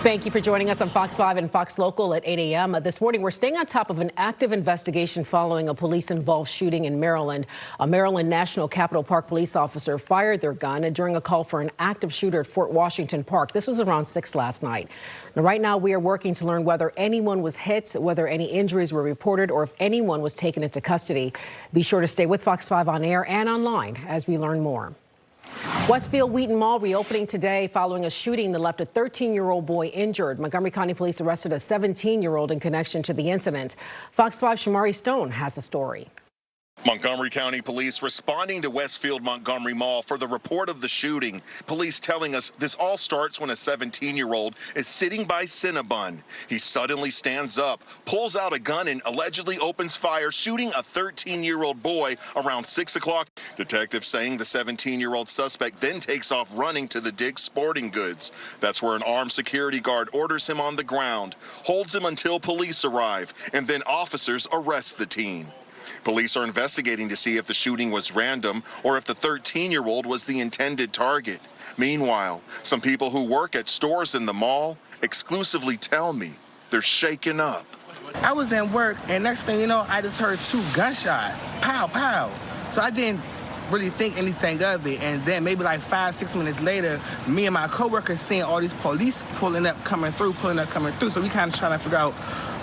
Thank you for joining us on Fox 5 and Fox Local at 8 a.m. This morning, we're staying on top of an active investigation following a police-involved shooting in Maryland. A Maryland National Capital Park police officer fired their gun during a call for an active shooter at Fort Washington Park. This was around 6 last night. Now, right now, we are working to learn whether anyone was hit, whether any injuries were reported, or if anyone was taken into custody. Be sure to stay with Fox 5 on air and online as we learn more. Westfield Wheaton Mall reopening today following a shooting that left a 13-year-old boy injured. Montgomery County Police arrested a 17-year-old in connection to the incident. Fox 5's Shamari Stone has the story. Montgomery County Police responding to Westfield Montgomery Mall for the report of the shooting. Police telling us this all starts when a 17-year-old is sitting by Cinnabon. He suddenly stands up, pulls out a gun, and allegedly opens fire, shooting a 13-year-old boy around 6 o'clock. Detectives saying the 17-year-old suspect then takes off running to the Dick's Sporting Goods. That's where an armed security guard orders him on the ground, holds him until police arrive, and then officers arrest the teen. Police are investigating to see if the shooting was random or if the 13-year-old was the intended target. Meanwhile, some people who work at stores in the mall exclusively tell me they're shaken up. I was in work, and next thing you know, I just heard 2 gunshots. Pow, pow. So I didn't really think anything of it. And then maybe like 5-6 minutes later, me and my coworkers seeing all these police pulling up, coming through. So we kind of trying to figure out,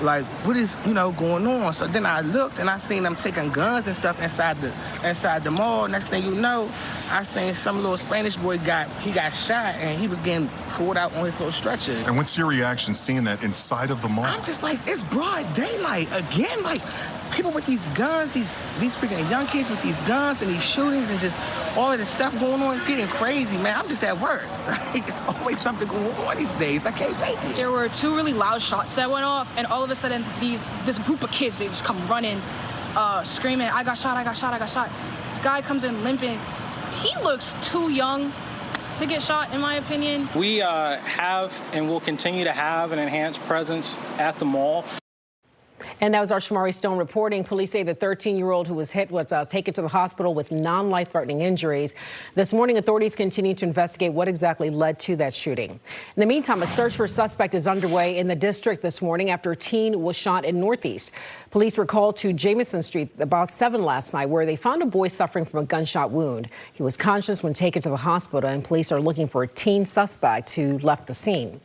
like, what is, going on? So then I looked and I seen them taking guns and stuff inside the mall. Next thing you know, I seen some little Spanish boy got shot and he was getting pulled out on his little stretcher. And what's your reaction seeing that inside of the mall? I'm just like, it's broad daylight again. Like, people with these guns, these freaking young kids with these guns and these shootings and just all of this stuff going on, it's getting crazy, man. I'm just at work. Like, it's always something going on these days. I can't take it. There were 2 really loud shots that went off, and all of a sudden, this group of kids, they just come running, screaming, I got shot, I got shot, I got shot. This guy comes in limping. He looks too young to get shot, in my opinion. We have and will continue to have an enhanced presence at the mall. And that was our Shamari Stone reporting. Police say the 13-year-old who was hit was taken to the hospital with non-life-threatening injuries. This morning, authorities continue to investigate what exactly led to that shooting. In the meantime, a search for a suspect is underway in the district this morning after a teen was shot in Northeast. Police were called to Jamison Street about 7 last night, where they found a boy suffering from a gunshot wound. He was conscious when taken to the hospital, and police are looking for a teen suspect who left the scene.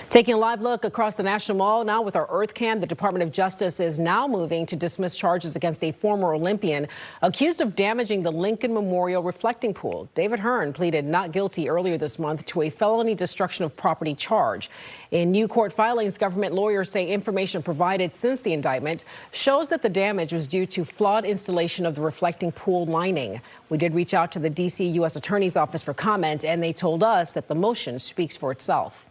Taking a live look across the National Mall now with our Earth Cam, the Department of Justice is now moving to dismiss charges against a former Olympian accused of damaging the Lincoln Memorial reflecting pool. David Hearn pleaded not guilty earlier this month to a felony destruction of property charge. In new court filings, government lawyers say information provided since the indictment shows that the damage was due to flawed installation of the reflecting pool lining. We did reach out to the D.C. U.S. Attorney's Office for comment, and they told us that the motion speaks for itself.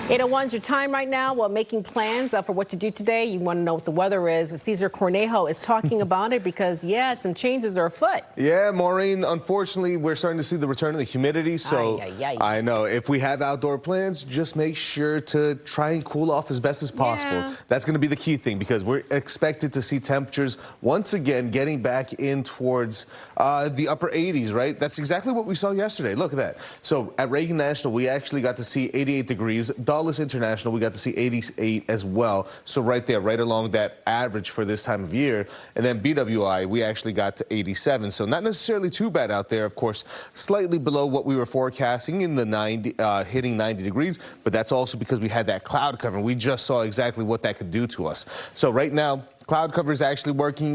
8:01's your time right now. While making plans for what to do today, you want to know what the weather is. Cesar Cornejo is talking about it because, yeah, some changes are afoot. Yeah, Maureen, unfortunately, we're starting to see the return of the humidity. So I know if we have outdoor plans, just make sure to try and cool off as best as possible. Yeah. That's going to be the key thing because we're expected to see temperatures once again getting back in towards the upper 80s, right? That's exactly what we saw yesterday. Look at that. So at Reagan National, we actually got to see 88 degrees. Dulles International, we got to see 88 as well. So right there, right along that average for this time of year. And then BWI, we actually got to 87. So not necessarily too bad out there. Of course, slightly below what we were forecasting in the 90, hitting 90 degrees. But that's also because we had that cloud cover. We just saw exactly what that could do to us. So right now, cloud cover is actually working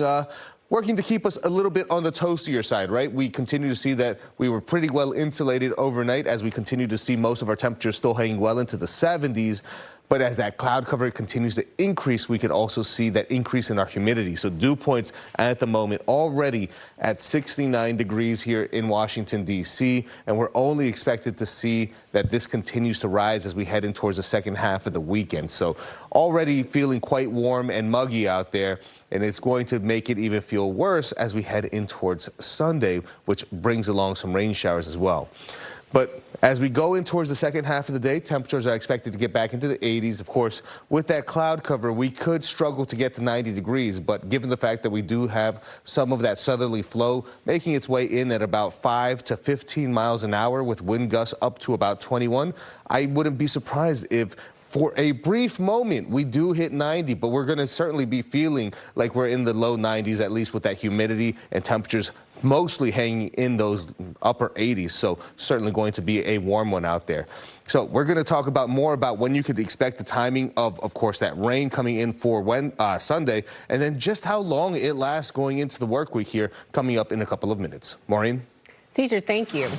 to keep us a little bit on the toastier side, right? We continue to see that we were pretty well insulated overnight as we continue to see most of our temperatures still hanging well into the 70s. But as that cloud cover continues to increase, we could also see that increase in our humidity. So dew points at the moment already at 69 degrees here in Washington, D.C. And we're only expected to see that this continues to rise as we head in towards the second half of the weekend. So already feeling quite warm and muggy out there, and it's going to make it even feel worse as we head in towards Sunday, which brings along some rain showers as well. But as we go in towards the second half of the day, temperatures are expected to get back into the 80s. Of course, with that cloud cover, we could struggle to get to 90 degrees. But given the fact that we do have some of that southerly flow making its way in at about 5 to 15 miles an hour with wind gusts up to about 21, I wouldn't be surprised if for a brief moment we do hit 90, but we're going to certainly be feeling like we're in the low 90s, at least with that humidity and temperatures mostly hanging in those upper 80s. So certainly going to be a warm one out there. So we're going to talk more about when you could expect the timing of course, that rain coming in for Sunday, and then just how long it lasts going into the work week here coming up in a couple of minutes. Maureen? Caesar, thank you.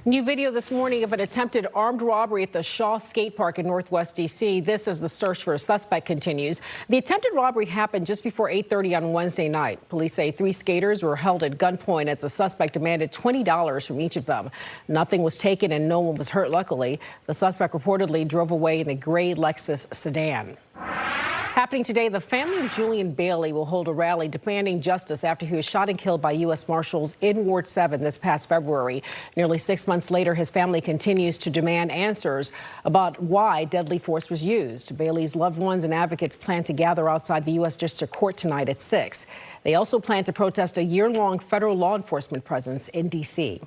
New video this morning of an attempted armed robbery at the Shaw Skate Park in Northwest D.C. This as the search for a suspect continues. The attempted robbery happened just before 8:30 on Wednesday night. Police say 3 skaters were held at gunpoint as the suspect demanded $20 from each of them. Nothing was taken and no one was hurt, luckily. The suspect reportedly drove away in a gray Lexus sedan. Happening today, the family of Julian Bailey will hold a rally demanding justice after he was shot and killed by U.S. Marshals in Ward 7 this past February. Nearly 6 months later, his family continues to demand answers about why deadly force was used. Bailey's loved ones and advocates plan to gather outside the U.S. District Court tonight at 6. They also plan to protest a year-long federal law enforcement presence in D.C.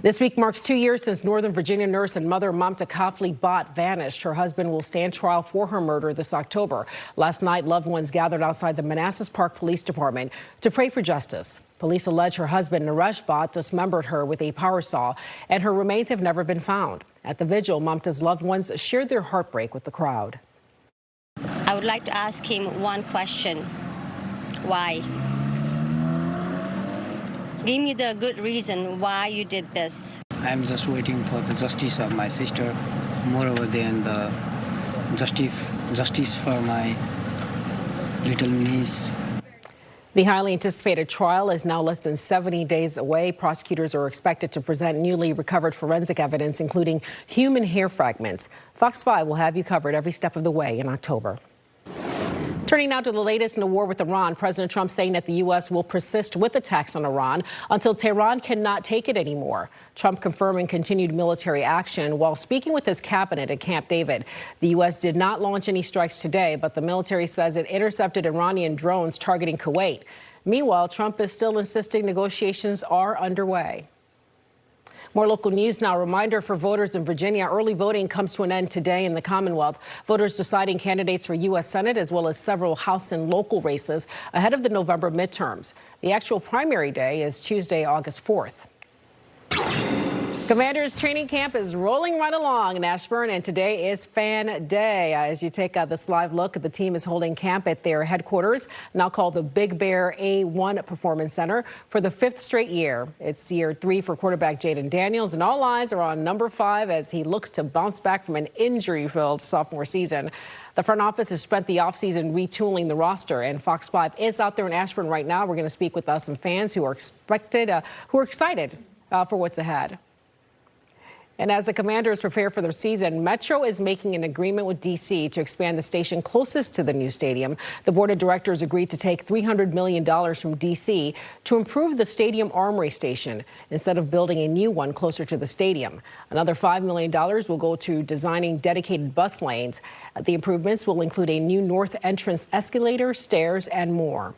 This week marks 2 years since Northern Virginia nurse and mother Mamta Kafli Bhatt vanished. Her husband will stand trial for her murder this October. Last night, loved ones gathered outside the Manassas Park Police Department to pray for justice. Police allege her husband, Naresh Bhatt, dismembered her with a power saw, and her remains have never been found. At the vigil, Mamta's loved ones shared their heartbreak with the crowd. I would like to ask him one question. Why? Give me the good reason why you did this. I'm just waiting for the justice of my sister, moreover than the justice for my little niece. The highly anticipated trial is now less than 70 days away. Prosecutors are expected to present newly recovered forensic evidence, including human hair fragments. Fox 5 will have you covered every step of the way in October. Turning now to the latest in the war with Iran, President Trump saying that the U.S. will persist with attacks on Iran until Tehran cannot take it anymore. Trump confirming continued military action while speaking with his cabinet at Camp David. The U.S. did not launch any strikes today, but the military says it intercepted Iranian drones targeting Kuwait. Meanwhile, Trump is still insisting negotiations are underway. More local news now. A reminder for voters in Virginia. Early voting comes to an end today in the Commonwealth. Voters deciding candidates for U.S. Senate as well as several House and local races ahead of the November midterms. The actual primary day is Tuesday, August 4th. Commanders training camp is rolling right along in Ashburn, and today is Fan Day. As you take this live look, the team is holding camp at their headquarters, now called the Big Bear A1 Performance Center, for the 5th straight year. It's year 3 for quarterback Jaden Daniels, and all eyes are on number 5 as he looks to bounce back from an injury-filled sophomore season. The front office has spent the offseason retooling the roster, and Fox 5 is out there in Ashburn right now. We're going to speak with some fans who are excited for what's ahead. And as the Commanders prepare for their season, Metro is making an agreement with D.C. to expand the station closest to the new stadium. The board of directors agreed to take $300 million from D.C. to improve the stadium armory station instead of building a new one closer to the stadium. Another $5 million will go to designing dedicated bus lanes. The improvements will include a new north entrance escalator, stairs, and more.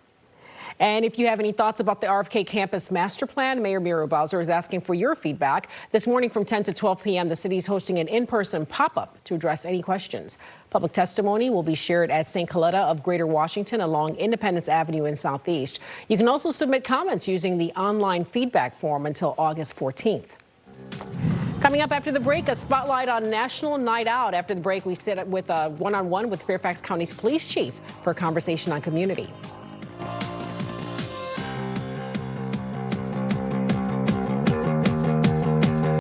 And if you have any thoughts about the RFK campus master plan, Mayor Muriel Bowser is asking for your feedback. This morning from 10 to 12 p.m., the city is hosting an in-person pop-up to address any questions. Public testimony will be shared at St. Coletta of Greater Washington along Independence Avenue in Southeast. You can also submit comments using the online feedback form until August 14th. Coming up after the break, a spotlight on National Night Out. After the break, we sit with a one-on-one with Fairfax County's police chief for a conversation on community.